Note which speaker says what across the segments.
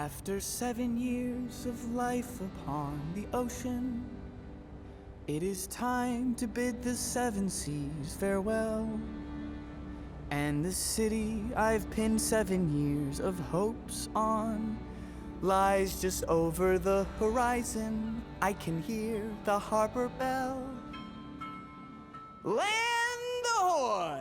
Speaker 1: After 7 years of life upon the ocean, it is time to bid the 7 seas farewell. And the city I've pinned 7 years of hopes on lies just over the horizon. I can hear the harbor bell. Land ahoy!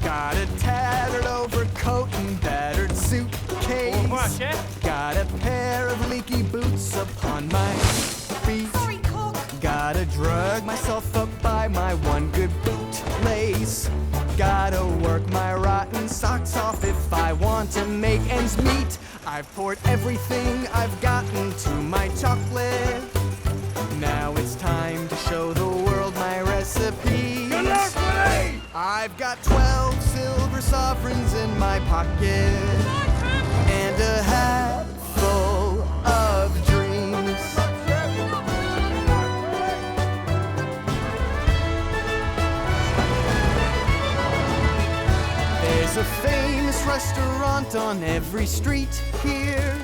Speaker 1: Got a tattered overcoat and battered suitcase. Got a pair of leaky boots upon my feet.
Speaker 2: Sorry, cock.
Speaker 1: Gotta drug myself up by my one good bootlace. Gotta work my rotten socks off if I want to make ends meet. I've poured everything I've gotten to my chocolate. Now it's time to show the world my recipes.
Speaker 3: Good luck, Willy!
Speaker 1: I've got 12 silver sovereigns in my pocket and a hat full of dreams. There's a famous restaurant on every street here.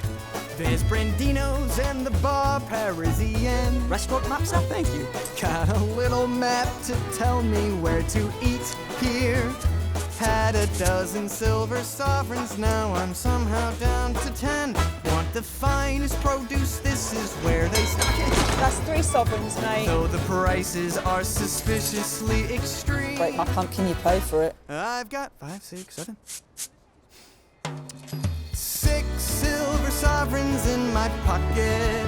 Speaker 1: There's Brandino's and the Bar Parisien.
Speaker 4: Restaurant map, sir? Thank you.
Speaker 1: Got a little map to tell me where to eat here. Had a dozen silver sovereigns, now I'm somehow down to 10. Want the finest produce, this is where they stock it.
Speaker 2: That's 3 sovereigns, mate.
Speaker 1: Though the prices are suspiciously extreme.
Speaker 4: Wait, can you pay for it?
Speaker 1: I've got 5, 6, 7. 6 silver sovereigns in my pocket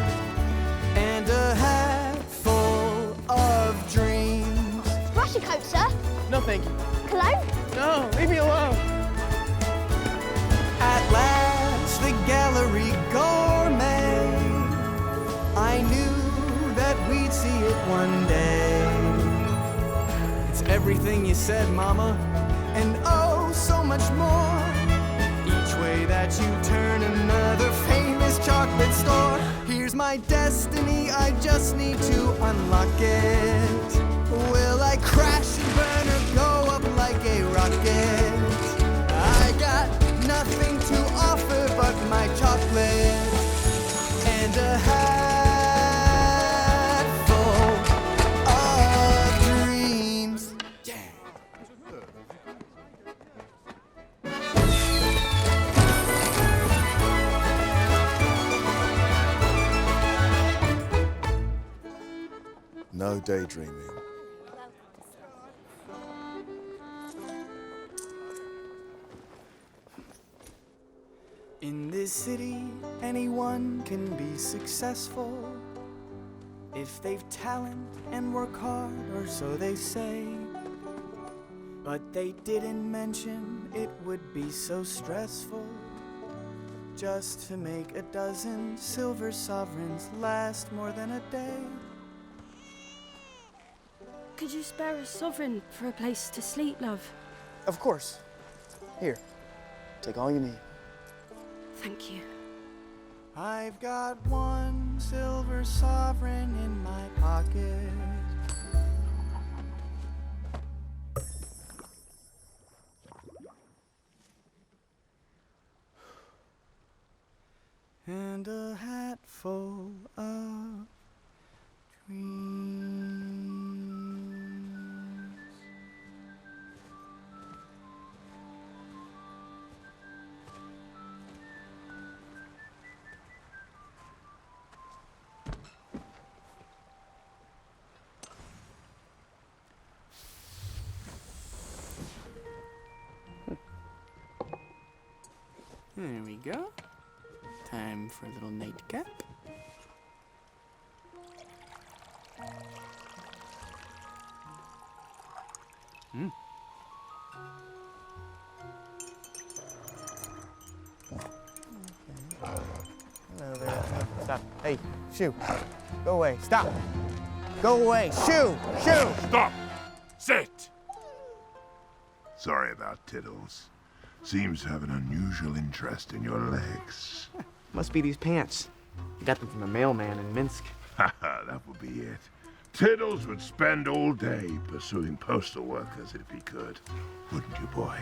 Speaker 1: and a hat full of dreams.
Speaker 5: Brush your coat, sir.
Speaker 3: No, thank you.
Speaker 5: Cologne?
Speaker 3: No, leave me alone.
Speaker 1: At last, the gallery gourmet. I knew that we'd see it one day. It's everything you said, Mama, and oh, so much more. Each way that you turn, another famous chocolate store. Here's my destiny, I just need to unlock it. Will I crash and burn or go up like a rocket? I got nothing to offer but my chocolate and a hat full of dreams.
Speaker 6: No daydreaming.
Speaker 1: In this city, anyone can be successful if they've talent and work hard, or so they say. But they didn't mention it would be so stressful just to make a dozen silver sovereigns last more than a day.
Speaker 7: Could you spare a sovereign for a place to sleep, love?
Speaker 3: Of course. Here, take all you need.
Speaker 7: Thank you.
Speaker 1: I've got 1 silver sovereign in my pocket. And a hat full of dreams. There we go. Time for a little nightcap.
Speaker 3: Hello there. Stop. Hey, Shoo. Go away. Stop. Go away. Shoo! Shoo!
Speaker 8: Stop! Sit! Sorry about Tiddles. Seems to have an unusual interest in your legs.
Speaker 3: Must be these pants. You got them from the mailman in Minsk.
Speaker 8: Haha, that will be it. Tiddles would spend all day pursuing postal workers if he could. Wouldn't you, boy?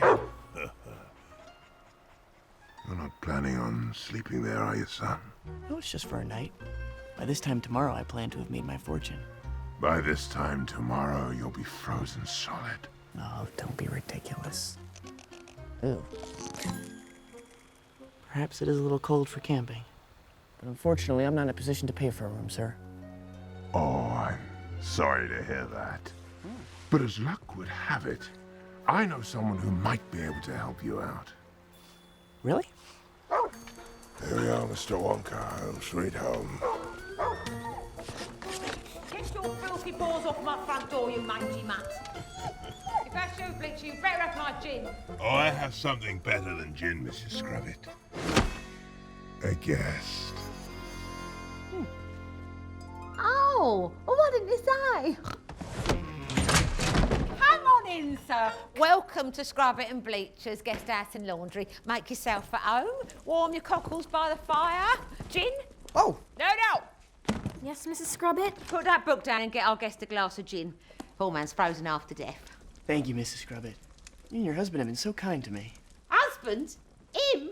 Speaker 8: You're not planning on sleeping there, are you, son?
Speaker 4: Oh, it's just for a night. By this time tomorrow, I plan to have made my fortune.
Speaker 8: By this time tomorrow, you'll be frozen solid.
Speaker 4: Oh, don't be ridiculous. Ooh. Perhaps it is a little cold for camping. But unfortunately, I'm not in a position to pay for a room, sir.
Speaker 8: Oh, I'm sorry to hear that. But as luck would have it, I know someone who might be able to help you out.
Speaker 4: Really?
Speaker 8: Here we are, Mr. Wonka. Home sweet home.
Speaker 5: Get your filthy paws off my front door, you mangy mutt. If that's you, Bleach, you better have my gin.
Speaker 8: Oh, I have something better than gin, Mrs. Scrubbit. A guest.
Speaker 5: Oh, well, what didn't you say? Come on in, sir. Welcome to Scrubbit and Bleacher's Guest House and Laundry. Make yourself at home. Warm your cockles by the fire. Gin?
Speaker 3: Oh,
Speaker 5: No.
Speaker 7: Yes, Mrs. Scrubbit?
Speaker 5: Put that book down and get our guest a glass of gin. Poor man's frozen half to death.
Speaker 4: Thank you, Mrs. Scrubbit. You and your husband have been so kind to me.
Speaker 5: Husband? Him?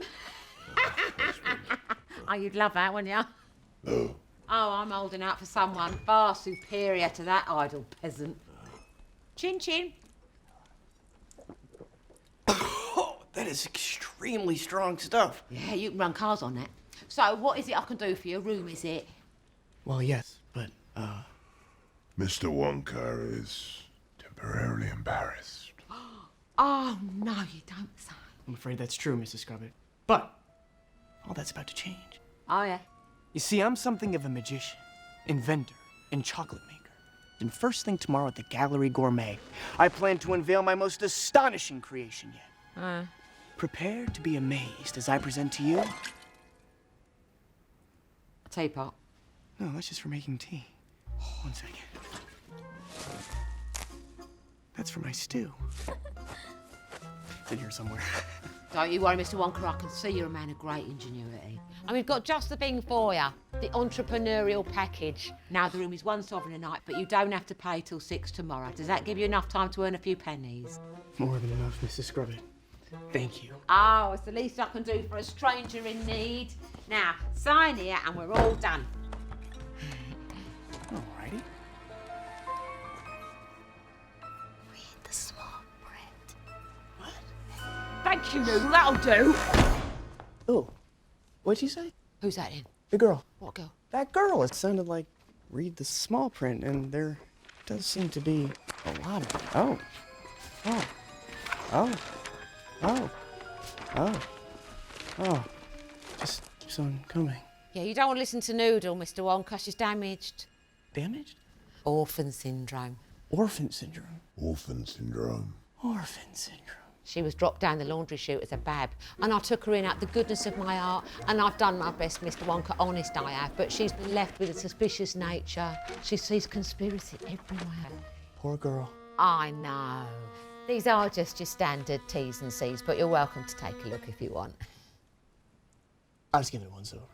Speaker 5: Oh, you'd love that, wouldn't you?
Speaker 8: Oh.
Speaker 5: Oh, I'm holding out for someone far superior to that idle peasant. Chin chin.
Speaker 4: Oh, that is extremely strong stuff.
Speaker 5: Yeah, you can run cars on that. So, what is it I can do for your room, is it?
Speaker 4: Well, yes, but,
Speaker 8: Mr. Wonka is temporarily embarrassed.
Speaker 5: Oh, no, you don't say.
Speaker 4: I'm afraid that's true, Mrs. Scrubbit. But all that's about to change.
Speaker 5: Oh, yeah?
Speaker 4: You see, I'm something of a magician, inventor, and chocolate maker. And first thing tomorrow at the Gallery Gourmet, I plan to unveil my most astonishing creation yet. Prepare to be amazed as I present to you...
Speaker 5: A teapot.
Speaker 4: No, that's just for making tea. 1 second. That's for my stew. It's in here somewhere.
Speaker 5: Don't you worry, Mr. Wonka, I can see you're a man of great ingenuity. And we've got just the thing for you, the entrepreneurial package. Now, the room is one sovereign a night, but you don't have to pay till 6 tomorrow. Does that give you enough time to earn a few pennies?
Speaker 4: More than enough, Mrs. Scrubbit. Thank you.
Speaker 5: Oh, it's the least I can do for a stranger in need. Now, sign here and we're all done.
Speaker 4: Alrighty.
Speaker 7: Read the small print.
Speaker 5: Thank you, Noodle, that'll do.
Speaker 4: Oh, what'd you say?
Speaker 5: Who's that in?
Speaker 4: The girl.
Speaker 5: What girl?
Speaker 4: That girl. It sounded like read the small print, and there does seem to be a lot of it. Oh. Oh. Oh. Oh. Oh. Oh. Just keeps on coming.
Speaker 5: Yeah, you don't want to listen to Noodle, Mr. Wonka. She's damaged.
Speaker 4: Damaged?
Speaker 5: Orphan syndrome.
Speaker 4: Orphan syndrome.
Speaker 8: Orphan syndrome.
Speaker 4: Orphan syndrome.
Speaker 5: She was dropped down the laundry chute as a bab, and I took her in out the goodness of my heart, and I've done my best, Mr. Wonka, honest I have, but she's been left with a suspicious nature. She sees conspiracy everywhere.
Speaker 4: Poor girl.
Speaker 5: I know. These are just your standard T's and C's, but you're welcome to take a look if you want.
Speaker 4: I'll just give it a once over.